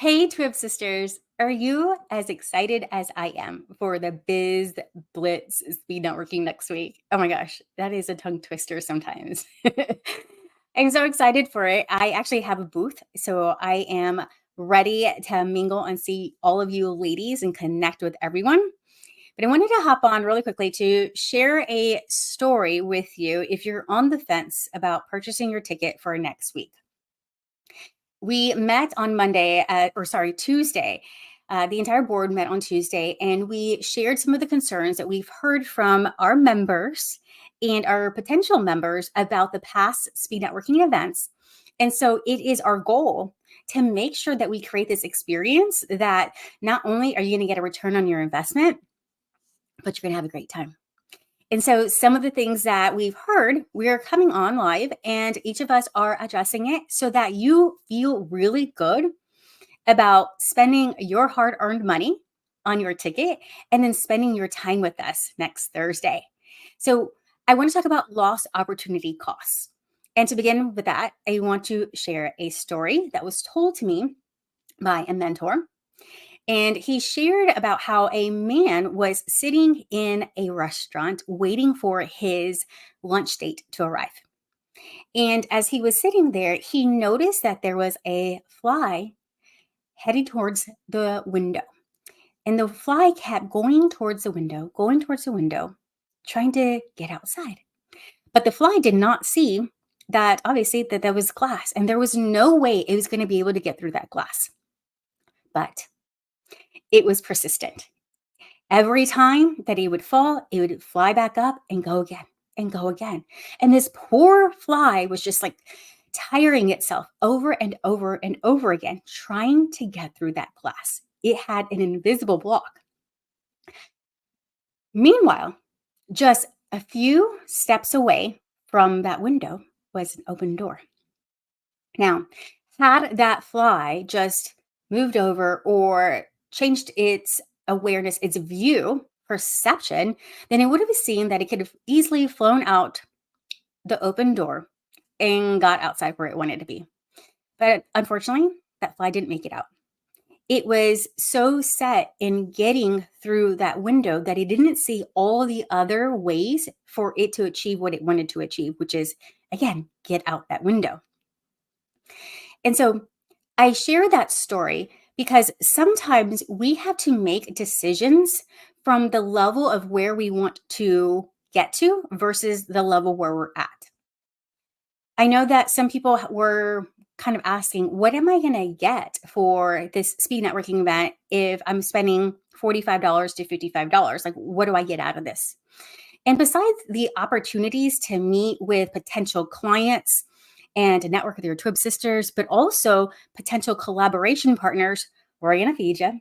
Hey, Twib sisters, are you as excited as I am for the Biz Blitz speed networking next week? Oh my gosh, that is a tongue twister sometimes. I'm so excited for it. I actually have a booth, so I am ready to mingle and see all of you ladies and connect with everyone. But I wanted to hop on really quickly to share a story with you if you're on the fence about purchasing your ticket for next week. We met on Tuesday. The entire board met on Tuesday, and we shared some of the concerns that we've heard from our members and our potential members about the past speed networking events. And so it is our goal to make sure that we create this experience that not only are you going to get a return on your investment, but you're going to have a great time. And so some of the things that we've heard, we're coming on live and each of us are addressing it so that you feel really good about spending your hard-earned money on your ticket and then spending your time with us next Thursday. So I want to talk about lost opportunity costs. And to begin with that, I want to share a story that was told to me by a mentor. And he shared about how a man was sitting in a restaurant waiting for his lunch date to arrive. And as he was sitting there, he noticed that there was a fly heading towards the window. And the fly kept going towards the window, trying to get outside. But the fly did not see that obviously that there was glass and there was no way it was going to be able to get through that glass. But it was persistent. Every time that he would fall, it would fly back up and go again and go again. And this poor fly was just like tiring itself over and over and over again, trying to get through that glass. It had an invisible block. Meanwhile, just a few steps away from that window was an open door. Now, had that fly just moved over or changed its awareness, its view, perception, then it would have seen that it could have easily flown out the open door and got outside where it wanted to be. But unfortunately, that fly didn't make it out. It was so set in getting through that window that it didn't see all the other ways for it to achieve what it wanted to achieve, which is, again, get out that window. And so I share that story because sometimes we have to make decisions from the level of where we want to get to versus the level where we're at. I know that some people were kind of asking, what am I going to get for this speed networking event if I'm spending $45 to $55? Like, what do I get out of this? And besides the opportunities to meet with potential clients and to network with your Twib sisters, but also potential collaboration partners, we're going to feed you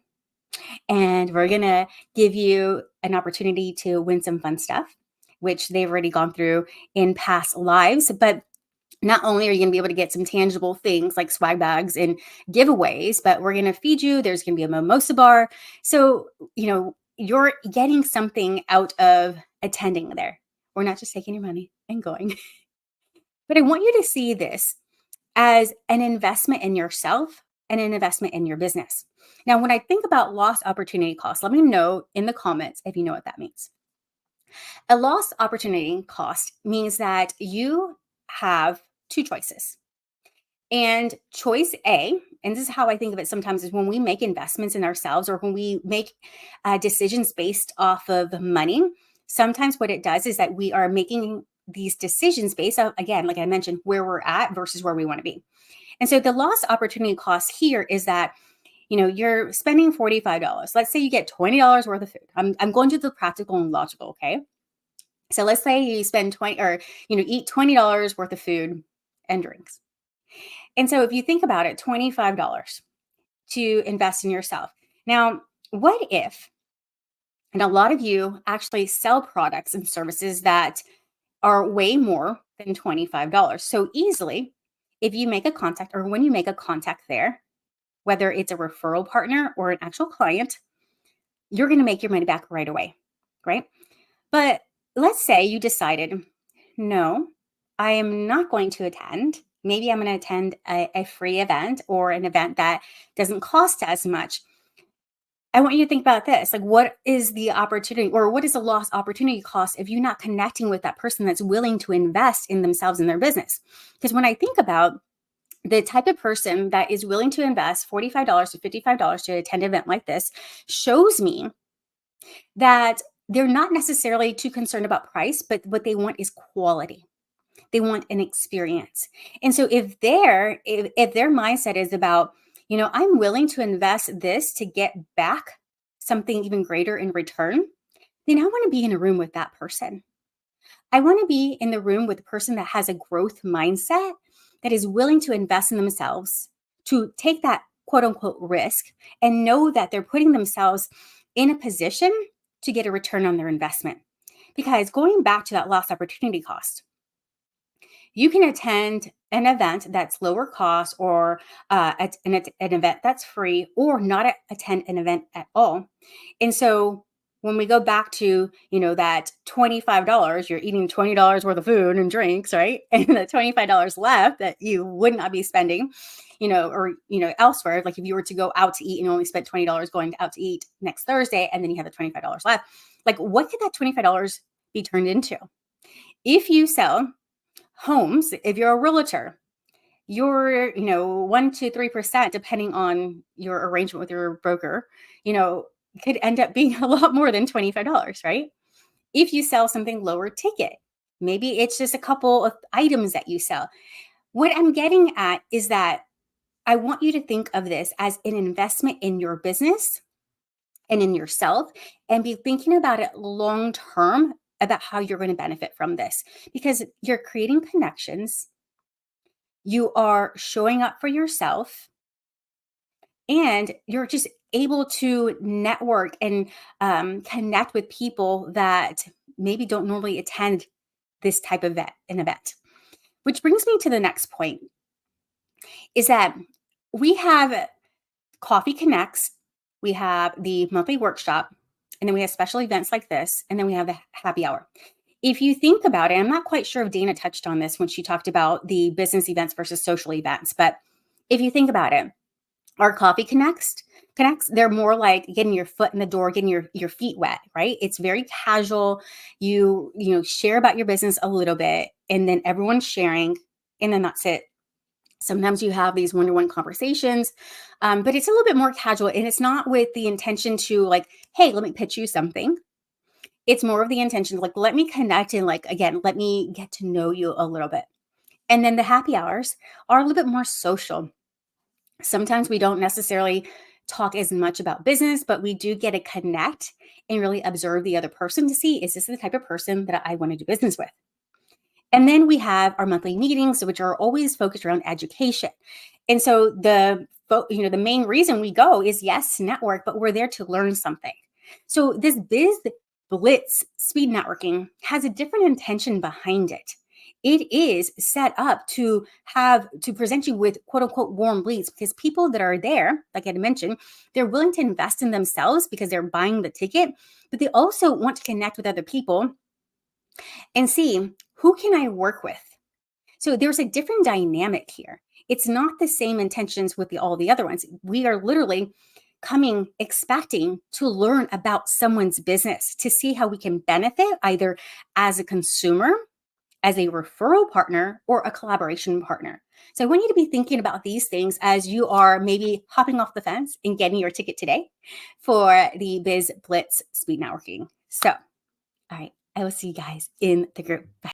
and we're going to give you an opportunity to win some fun stuff, which they've already gone through in past lives. But not only are you going to be able to get some tangible things like swag bags and giveaways, but we're going to feed you. There's going to be a mimosa bar. So, you're getting something out of attending there. We're not just taking your money and going. But I want you to see this as an investment in yourself and an investment in your business. Now, when I think about lost opportunity cost, let me know in the comments if you know what that means. A lost opportunity cost means that you have two choices. And choice A, and this is how I think of it sometimes, is when we make investments in ourselves or when we make decisions based off of money, sometimes what it does is that we are making these decisions based on, again, like I mentioned, where we're at versus where we want to be. And so the lost opportunity cost here is that, you're spending $45. Let's say you get $20 worth of food. I'm going to the practical and logical, okay? So let's say you spend eat $20 worth of food and drinks. And so if you think about it, $25 to invest in yourself. Now, what if, and a lot of you actually sell products and services that are way more than $25. So easily, if you make a contact or when you make a contact there, whether it's a referral partner or an actual client, you're going to make your money back right away, right? But let's say you decided, no, I am not going to attend. Maybe I'm going to attend a free event or an event that doesn't cost as much. I want you to think about this. Like, what is the opportunity or what is the lost opportunity cost if you're not connecting with that person that's willing to invest in themselves and their business? Because when I think about the type of person that is willing to invest $45 to $55 to attend an event like this, shows me that they're not necessarily too concerned about price, but what they want is quality. They want an experience. And so if their mindset is about, I'm willing to invest this to get back something even greater in return, then I want to be in a room with that person. I want to be in the room with a person that has a growth mindset, that is willing to invest in themselves, to take that quote unquote risk and know that they're putting themselves in a position to get a return on their investment. Because going back to that lost opportunity cost, you can attend an event that's lower cost or an event that's free, or not attend an event at all. And so when we go back to, that $25, you're eating $20 worth of food and drinks, right? And the $25 left that you would not be spending, or, elsewhere, like if you were to go out to eat and only spent $20 going out to eat next Thursday, and then you have the $25 left, like what could that $25 be turned into? If you sell homes, if you're a realtor, your 1 to 3%, depending on your arrangement with your broker, you know could end up being a lot more than $25, right? If you sell something lower ticket, maybe it's just a couple of items that you sell. What I'm getting at is that I want you to think of this as an investment in your business and in yourself, and be thinking about it long term, about how you're going to benefit from this, because you're creating connections, you are showing up for yourself, and you're just able to network and connect with people that maybe don't normally attend this type of event. Which brings me to the next point, is that we have Coffee Connects, we have the monthly workshop, and then we have special events like this, and then we have the happy hour. If you think about it, I'm not quite sure if Dana touched on this when she talked about the business events versus social events, but if you think about it, our Coffee Connects, they're more like getting your foot in the door, getting your feet wet, right? It's very casual. You share about your business a little bit, and then everyone's sharing, and then that's it. Sometimes you have these one-to-one conversations, but it's a little bit more casual, and it's not with the intention to like, hey, let me pitch you something. It's more of the intention, like, let me connect, and like, again, let me get to know you a little bit. And then the happy hours are a little bit more social. Sometimes we don't necessarily talk as much about business, but we do get to connect and really observe the other person to see, is this the type of person that I want to do business with? And then we have our monthly meetings, which are always focused around education. And so the main reason we go is, yes, to network, but we're there to learn something. So this Biz Blitz speed networking has a different intention behind it. It is set up to present you with quote unquote warm leads, because people that are there, like I mentioned, they're willing to invest in themselves because they're buying the ticket, but they also want to connect with other people and see, who can I work with? So there's a different dynamic here. It's not the same intentions with all the other ones. We are literally coming expecting to learn about someone's business, to see how we can benefit either as a consumer, as a referral partner, or a collaboration partner. So I want you to be thinking about these things as you are maybe hopping off the fence and getting your ticket today for the Biz Blitz speed networking. So, all right, I will see you guys in the group. Bye.